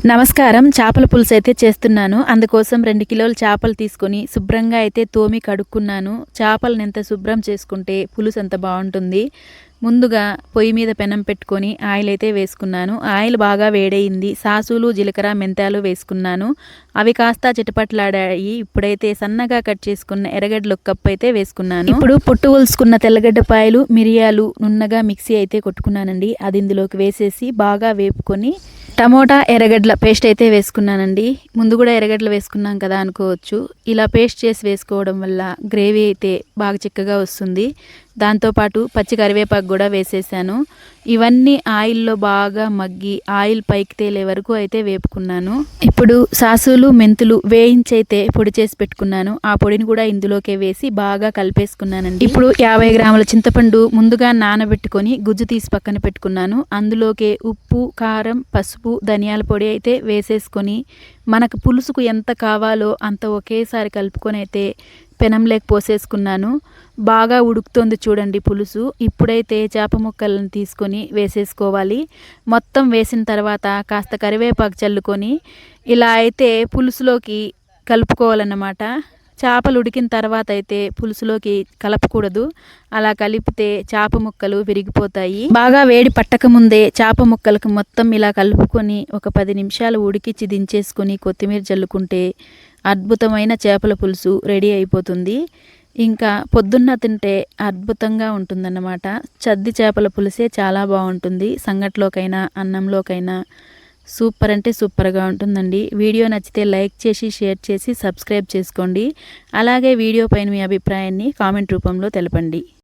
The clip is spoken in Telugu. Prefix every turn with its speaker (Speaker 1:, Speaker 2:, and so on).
Speaker 1: నమస్కారం. చేపల పులుసు అయితే చేస్తున్నాను. అందుకోసం 2 కిలోల చేపలు తీసుకొని శుభ్రంగా అయితే తోమి కడుక్కున్నాను. చేపలను ఎంత శుభ్రం చేసుకుంటే పులుసు అంత బాగుంటుంది. ముందుగా పొయ్యి మీద పెనం పెట్టుకొని ఆయిల్ అయితే వేసుకున్నాను. ఆయిల్ బాగా వేడయింది. సాసులు, జీలకర్ర, మెంతాలు వేసుకున్నాను. అవి కాస్త చిటపట్లాడాయి. ఇప్పుడైతే సన్నగా కట్ చేసుకున్న ఎర్రగడ్డలు ఒక కప్పు అయితే వేసుకున్నాను. ఇప్పుడు పొట్టు ఒలుసుకున్న తెల్లగడ్డపాయలు, మిరియాలు నున్నగా మిక్సీ అయితే కొట్టుకున్నానండి. అది ఇందులోకి వేసేసి బాగా వేపుకొని టమోటా, ఎర్రగడ్డల పేస్ట్ అయితే వేసుకున్నానండి. ముందు కూడా ఎర్రగడ్డలు వేసుకున్నాం కదా అనుకోవచ్చు. ఇలా పేస్ట్ చేసి వేసుకోవడం వల్ల గ్రేవీ అయితే బాగా చిక్కగా వస్తుంది. దాంతోపాటు పచ్చి కరివేపాకు కూడా వేసేసాను. ఇవన్నీ ఆయిల్లో బాగా మగ్గి ఆయిల్ పైకి తేలే వరకు అయితే వేపుకున్నాను. ఇప్పుడు సాసులు, మెంతులు వేయించి అయితే పొడి చేసి పెట్టుకున్నాను. ఆ పొడిని కూడా ఇందులోకే వేసి బాగా కలిపేసుకున్నానండి. ఇప్పుడు 50 గ్రాముల చింతపండు ముందుగా నానబెట్టుకొని గుజ్జు తీసి పక్కన పెట్టుకున్నాను. అందులోకే ఉప్పు, కారం, పసుపు, ధనియాల పొడి అయితే వేసేసుకొని మనకు పులుసుకు ఎంత కావాలో అంత ఒకేసారి కలుపుకొని అయితే పెనంలోకి పోసేసుకున్నాను. బాగా ఉడుకుతోంది చూడండి పులుసు. ఇప్పుడైతే చేప ముక్కలను తీసుకొని వేసేసుకోవాలి. మొత్తం వేసిన తర్వాత కాస్త కరివేపాకు చల్లుకొని ఇలా అయితే పులుసులోకి కలుపుకోవాలన్నమాట. చేపలు ఉడికిన తర్వాత అయితే పులుసులోకి కలపకూడదు. అలా కలిపితే చేప ముక్కలు విరిగిపోతాయి. బాగా వేడి పట్టక ముందే చేప ముక్కలకు మొత్తం ఇలా కలుపుకొని ఒక 10 నిమిషాలు ఉడికించి దించేసుకొని కొత్తిమీర చల్లుకుంటే అద్భుతమైన చేపల పులుసు రెడీ అయిపోతుంది. ఇంకా పొద్దున్న తింటే అద్భుతంగా ఉంటుందన్నమాట. చద్ది చేపల పులుసే చాలా బాగుంటుంది. సంగట్లోకైనా అన్నంలోకైనా సూపర్ అంటే సూపర్గా ఉంటుందండి. వీడియో నచ్చితే లైక్ చేసి, షేర్ చేసి, సబ్స్క్రైబ్ చేసుకోండి. అలాగే వీడియో పైన మీ అభిప్రాయాన్ని కామెంట్ రూపంలో తెలపండి.